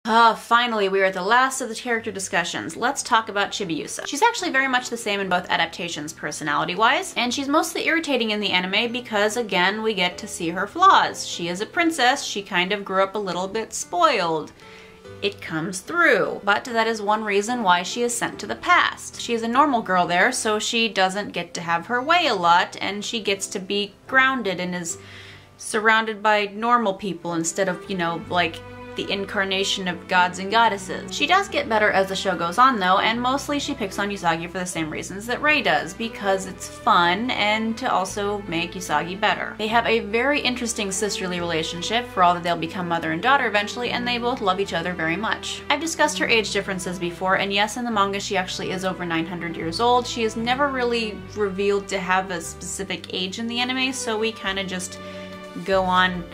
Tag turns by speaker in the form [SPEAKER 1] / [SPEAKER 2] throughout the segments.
[SPEAKER 1] Finally, we are at the last of the character discussions. Let's talk about Chibiusa. She's actually very much the same in both adaptations personality-wise, and she's mostly irritating in the anime because, again, we get to see her flaws. She is a princess, she kind of grew up a little bit spoiled. It comes through, but that is one reason why she is sent to the past. She is a normal girl there, so she doesn't get to have her way a lot, and she gets to be grounded and is surrounded by normal people instead of, you know, like the incarnation of gods and goddesses. She does get better as the show goes on though, and mostly she picks on Usagi for the same reasons that Rei does, because it's fun and to also make Usagi better. They have a very interesting sisterly relationship, for all that they'll become mother and daughter eventually, and they both love each other very much. I've discussed her age differences before, and yes, in the manga she actually is over 900 years old. She is never really revealed to have a specific age in the anime, so we kind of just go on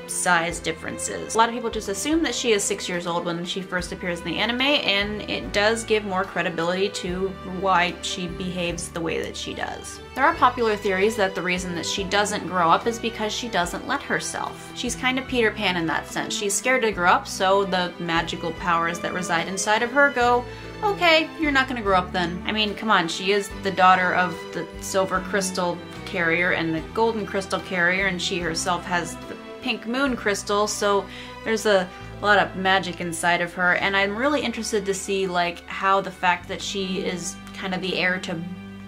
[SPEAKER 1] size differences. A lot of people just assume that she is 6 years old when she first appears in the anime, and it does give more credibility to why she behaves the way that she does. There are popular theories that the reason that she doesn't grow up is because she doesn't let herself. She's kind of Peter Pan in that sense. She's scared to grow up, so the magical powers that reside inside of her go, okay, you're not gonna grow up then. I mean, come on, she is the daughter of the silver crystal carrier and the golden crystal carrier, and she herself has the pink moon crystal, so there's a lot of magic inside of her, and I'm really interested to see like how the fact that she is kind of the heir to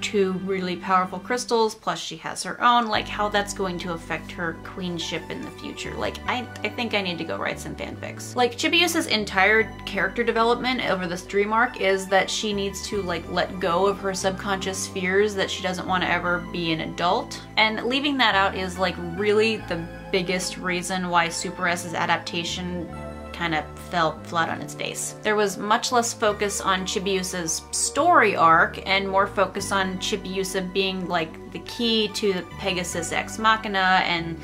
[SPEAKER 1] two really powerful crystals, plus she has her own, like how that's going to affect her queenship in the future. Like I think I need to go write some fanfics. Like Chibiusa's entire character development over this dream arc is that she needs to like let go of her subconscious fears that she doesn't want to ever be an adult, and leaving that out is like really the biggest reason why Super S's adaptation kind of fell flat on its face. There was much less focus on Chibiusa's story arc and more focus on Chibiusa being like the key to the Pegasus Ex Machina, and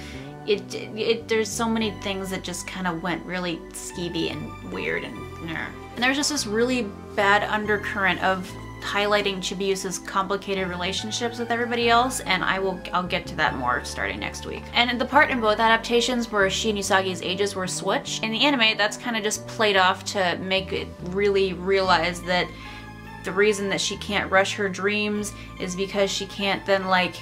[SPEAKER 1] there's so many things that just kind of went really skeevy and weird and there's just this really bad undercurrent of highlighting Chibiusa's complicated relationships with everybody else, and I'll get to that more starting next week. And the part in both adaptations where she and Usagi's ages were switched, in the anime that's kind of just played off to make it really realize that the reason that she can't rush her dreams is because she can't then like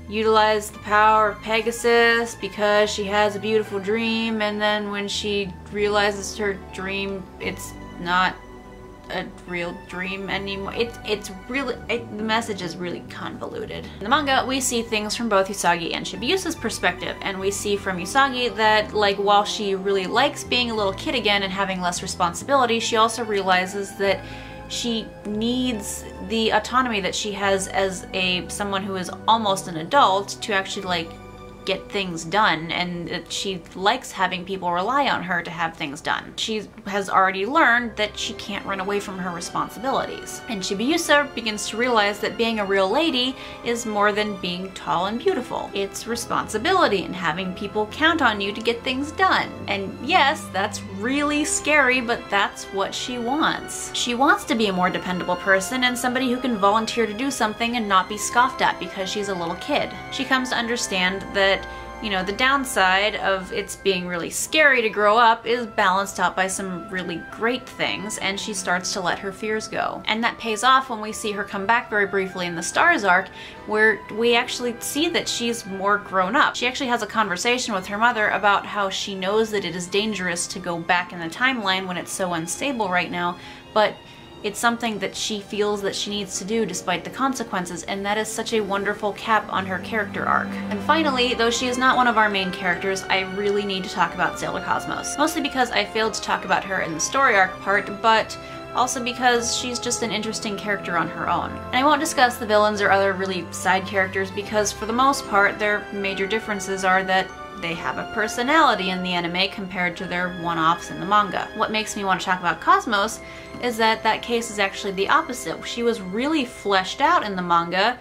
[SPEAKER 1] utilize the power of Pegasus because she has a beautiful dream, and then when she realizes her dream, it's not a real dream anymore. It's really, the message is really convoluted. In the manga, we see things from both Usagi and Chibiusa's perspective, and we see from Usagi that, like, while she really likes being a little kid again and having less responsibility, she also realizes that she needs the autonomy that she has as someone who is almost an adult to actually, like, get things done, and that she likes having people rely on her to have things done. She has already learned that she can't run away from her responsibilities. And Chibiusa begins to realize that being a real lady is more than being tall and beautiful. It's responsibility and having people count on you to get things done. And yes, that's really scary, but that's what she wants. She wants to be a more dependable person and somebody who can volunteer to do something and not be scoffed at because she's a little kid. She comes to understand that, you know, the downside of it's being really scary to grow up is balanced out by some really great things, and she starts to let her fears go. And that pays off when we see her come back very briefly in the Stars arc, where we actually see that she's more grown up. She actually has a conversation with her mother about how she knows that it is dangerous to go back in the timeline when it's so unstable right now, but it's something that she feels that she needs to do despite the consequences, and that is such a wonderful cap on her character arc. And finally, though she is not one of our main characters, I really need to talk about Sailor Cosmos. Mostly because I failed to talk about her in the story arc part, but also because she's just an interesting character on her own. And I won't discuss the villains or other really side characters because for the most part their major differences are that they have a personality in the anime compared to their one-offs in the manga. What makes me want to talk about Cosmos is that that case is actually the opposite. She was really fleshed out in the manga,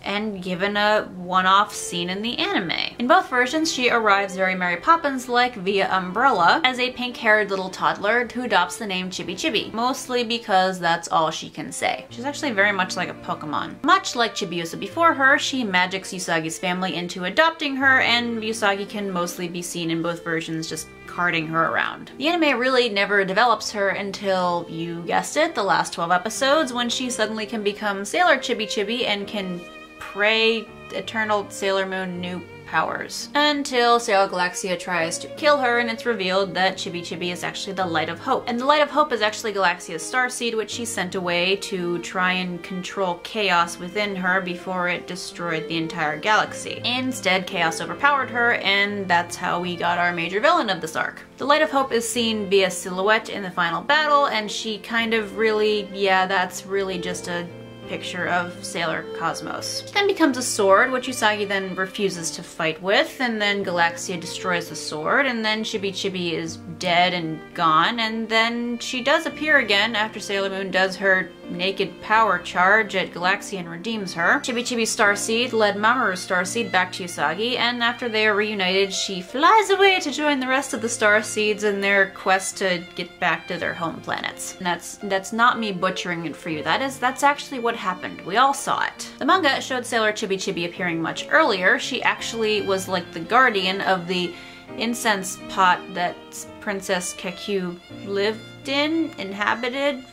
[SPEAKER 1] and given a one-off scene in the anime. In both versions, she arrives very Mary Poppins-like via Umbrella as a pink-haired little toddler who adopts the name ChibiChibi, mostly because that's all she can say. She's actually very much like a Pokemon. Much like Chibiusa before her, she magics Usagi's family into adopting her, and Usagi can mostly be seen in both versions just carting her around. The anime really never develops her until, you guessed it, the last 12 episodes, when she suddenly can become Sailor ChibiChibi and can pray Eternal Sailor Moon new powers. Until Sailor Galaxia tries to kill her and it's revealed that ChibiChibi is actually the Light of Hope. And the Light of Hope is actually Galaxia's starseed, which she sent away to try and control chaos within her before it destroyed the entire galaxy. Instead, chaos overpowered her, and that's how we got our major villain of this arc. The Light of Hope is seen via silhouette in the final battle, and she kind of really, yeah, that's really just a picture of Sailor Cosmos. She then becomes a sword, which Usagi then refuses to fight with, and then Galaxia destroys the sword, and then ChibiChibi is dead and gone, and then she does appear again after Sailor Moon does her naked power charge at Galaxia and redeems her. ChibiChibi's starseed led Mamoru's starseed back to Usagi, and after they are reunited, she flies away to join the rest of the starseeds in their quest to get back to their home planets. And that's not me butchering it for you. That's actually what happened. We all saw it. The manga showed Sailor ChibiChibi appearing much earlier. She actually was like the guardian of the incense pot that Princess Kekiu lived in, inhabited,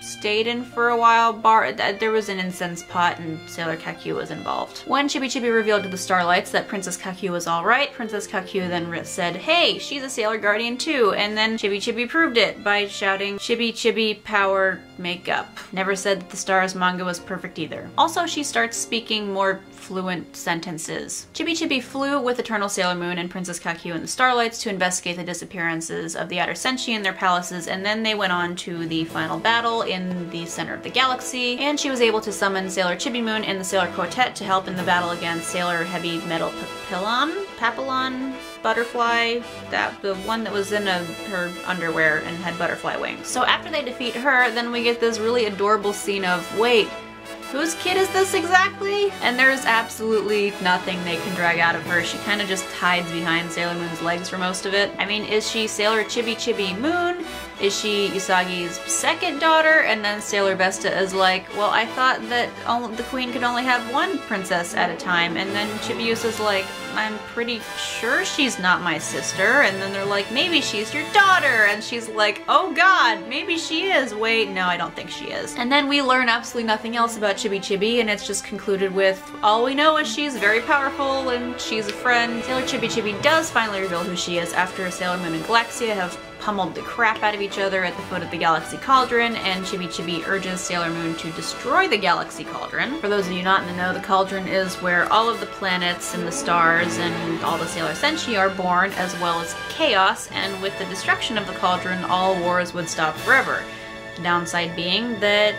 [SPEAKER 1] stayed in for a while. There was an incense pot and Sailor Kekiu was involved. When ChibiChibi revealed to the Starlights that Princess Kekiu was alright, Princess Kekiu then said, "Hey, she's a Sailor Guardian too," and then ChibiChibi proved it by shouting, "ChibiChibi power makeup." Never said that the Stars manga was perfect either. Also, she starts speaking more fluent sentences. ChibiChibi flew with Eternal Sailor Moon and Princess Kekiu and the Starlights to investigate the disappearances of the Outer Senshi in their palaces, and then they went on to the final battle in the center of the galaxy, and she was able to summon Sailor Chibimoon and the Sailor Quartet to help in the battle against Sailor Heavy Metal Papillon, Butterfly, the one that was in her underwear and had butterfly wings. So after they defeat her, then we get this really adorable scene of, wait, whose kid is this exactly? And there's absolutely nothing they can drag out of her. She kind of just hides behind Sailor Moon's legs for most of it. I mean, is she Sailor ChibiChibi Moon? Is she Usagi's second daughter? And then Sailor Vesta is like, well, I thought that the queen could only have one princess at a time. And then Chibiusa's like, I'm pretty sure she's not my sister. And then they're like, maybe she's your daughter. And she's like, oh god, maybe she is. Wait, no, I don't think she is. And then we learn absolutely nothing else about ChibiChibi, and it's just concluded with, all we know is she's very powerful and she's a friend. Sailor ChibiChibi does finally reveal who she is after Sailor Moon and Galaxia have pummeled the crap out of each other at the foot of the Galaxy Cauldron, and ChibiChibi urges Sailor Moon to destroy the Galaxy Cauldron. For those of you not in the know, the Cauldron is where all of the planets and the stars and all the Sailor Senshi are born, as well as chaos, and with the destruction of the Cauldron, all wars would stop forever. The downside being that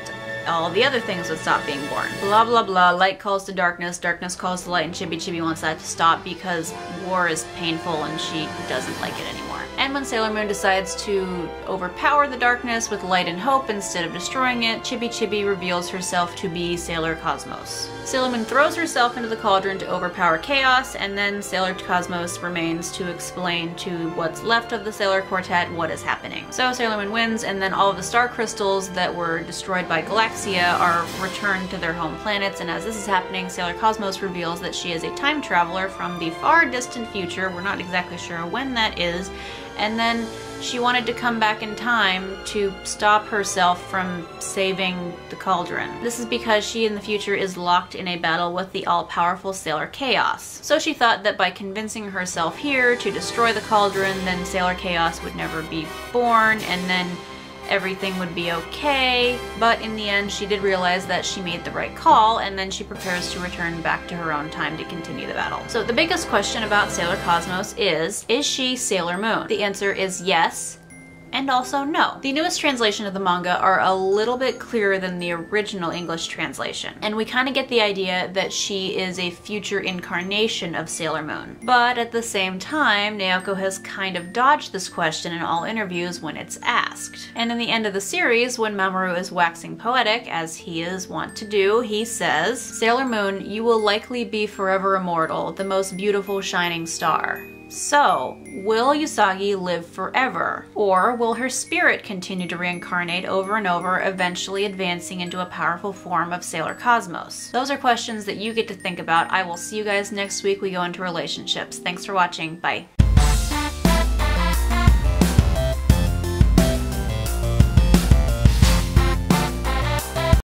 [SPEAKER 1] all the other things would stop being born. Blah blah blah, light calls to darkness, darkness calls to light, and ChibiChibi wants that to stop because war is painful and she doesn't like it anymore. And when Sailor Moon decides to overpower the darkness with light and hope instead of destroying it, ChibiChibi reveals herself to be Sailor Cosmos. Sailor Moon throws herself into the cauldron to overpower chaos, and then Sailor Cosmos remains to explain to what's left of the Sailor Quartet what is happening. So Sailor Moon wins, and then all of the star crystals that were destroyed by Galaxia are returned to their home planets, and as this is happening, Sailor Cosmos reveals that she is a time traveler from the far distant future. We're not exactly sure when that is, and then she wanted to come back in time to stop herself from saving the cauldron. This is because she in the future is locked in a battle with the all-powerful Sailor Chaos. So she thought that by convincing herself here to destroy the cauldron, then Sailor Chaos would never be born, and then everything would be okay. But in the end, she did realize that she made the right call, and then she prepares to return back to her own time to continue the battle. So the biggest question about Sailor Cosmos is she Sailor Moon? The answer is yes and also no. The newest translation of the manga are a little bit clearer than the original English translation, and we kind of get the idea that she is a future incarnation of Sailor Moon. But at the same time, Naoko has kind of dodged this question in all interviews when it's asked. And in the end of the series, when Mamoru is waxing poetic, as he is wont to do, he says, "Sailor Moon, you will likely be forever immortal, the most beautiful shining star." So, will Usagi live forever? Or will her spirit continue to reincarnate over and over, eventually advancing into a powerful form of Sailor Cosmos? Those are questions that you get to think about. I will see you guys next week. We go into relationships. Thanks for watching. Bye.